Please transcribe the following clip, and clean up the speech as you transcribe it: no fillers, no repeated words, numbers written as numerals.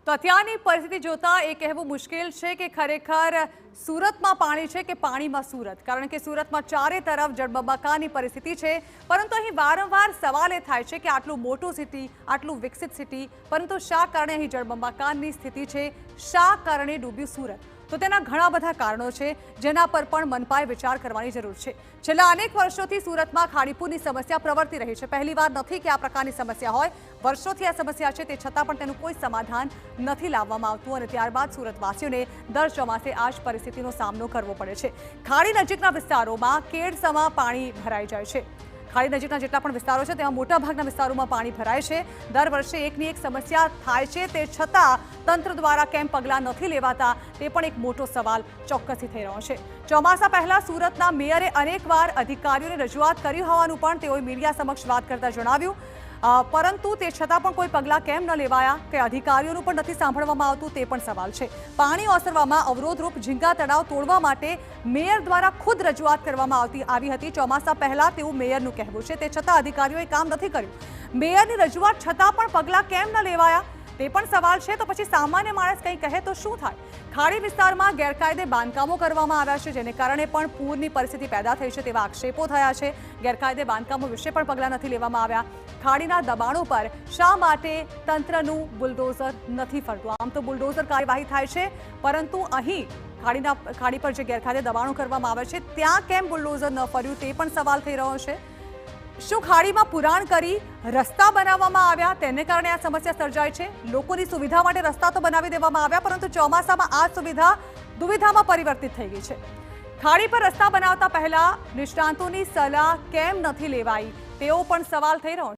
તો અત્યારની પરિસ્થિતિ જોતા એ કહેવું મુશ્કેલ છે કે ખરેખર સુરતમાં પાણી છે કે પાણીમાં સુરત, કારણ કે સુરતમાં ચારે તરફ જળબંબાકારની પરિસ્થિતિ છે। પરંતુ અહીં વારંવાર સવાલ એ થાય છે કે આટલું મોટું સિટી, આટલું વિકસિત સિટી, પરંતુ શા કારણે અહીં જળબંબાકારની સ્થિતિ છે, શા કારણે ડૂબ્યું સુરત? તો તેના ઘણા બધા કારણો છે જેના પર પણ મનપાએ વિચાર કરવાની જરૂર છે। છેલ્લા અનેક વર્ષોથી સુરતમાં ખાડીપુરની સમસ્યા પ્રવર્તી રહી છે। પહેલીવાર નથી કે આ પ્રકારની સમસ્યા હોય, વર્ષોથી આ સમસ્યા છે, તે છતાં પણ તેનું કોઈ સમાધાન નથી લાવવામાં આવતું અને ત્યારબાદ સુરતવાસીઓને દર ચોમાસે આ જ પરિસ્થિતિનો સામનો કરવો પડે છે। ખાડી નજીકના વિસ્તારોમાં કેડસમાં પાણી ભરાઈ જાય છે। ખાડી નજીકના જેટલા પણ વિસ્તારો છે તેમાં મોટાભાગના વિસ્તારોમાં પાણી ભરાય છે। દર વર્ષે એકની એક સમસ્યા થાય છે, તે છતાં તંત્ર દ્વારા કેમ પગલાં નથી લેવાતા તે પણ એક મોટો સવાલ ચોક્કસથી થઈ રહ્યો છે। ચોમાસા પહેલા સુરતના મેયરે અનેકવાર અધિકારીઓને રજૂઆત કરી હોવાનું પણ તેઓએ મીડિયા સમક્ષ વાત કરતા જણાવ્યું, પરંતુ તે છતાં પણ કોઈ પગલાં કેમ ન લેવાયા કે અધિકારીઓનું પણ નથી સાંભળવામાં આવતું તે પણ સવાલ છે। પાણી ઓસરવામાં અવરોધરૂપ ઝીંગા તળાવ તોડવા માટે મેયર દ્વારા ખુદ રજૂઆત કરવામાં આવી હતી ચોમાસા પહેલા, તેવું મેયરનું કહેવું છે। તે છતાં અધિકારીઓએ કામ નથી કર્યું। મેયરની રજૂઆત છતાં પણ પગલાં કેમ ન લેવાયા તે પણ સવાલ છે। તો પછી સામાન્ય માણસ કંઈ કહે તો શું થાય? ખાડી વિસ્તારમાં ગેરકાયદે બાંધકામો કરવામાં આવ્યા છે, જેને કારણે પણ પૂરની પરિસ્થિતિ પેદા થઈ છે તેવા આક્ષેપો થયા છે। ગેરકાયદે બાંધકામો વિશે પણ પગલાં નથી લેવામાં આવ્યા। ખાડીના દબાણો પર શા માટે તંત્રનું બુલડોઝર નથી ફરતું? આમ તો બુલડોઝર કાર્યવાહી થાય છે, પરંતુ અહીં ખાડી પર જે ગેરકાયદે દબાણો કરવામાં આવે છે ત્યાં કેમ બુલડોઝર ન ફર્યું તે પણ સવાલ થઈ રહ્યો છે। શું ખાડીમાં પુરાણ કરી રસ્તા બનાવવામાં આવ્યા તેને કારણે આ સમસ્યા સર્જાય છે? લોકોની સુવિધા માટે રસ્તા તો બનાવી દેવામાં આવ્યા, પરંતુ ચોમાસામાં આ સુવિધા દુવિધામાં પરિવર્તિત થઈ ગઈ છે। ખાડી પર રસ્તા બનાવતા પહેલા નિષ્ણાંતોની સલાહ કેમ નથી લેવાઈ તેવો પણ સવાલ થઈ રહ્યો છે।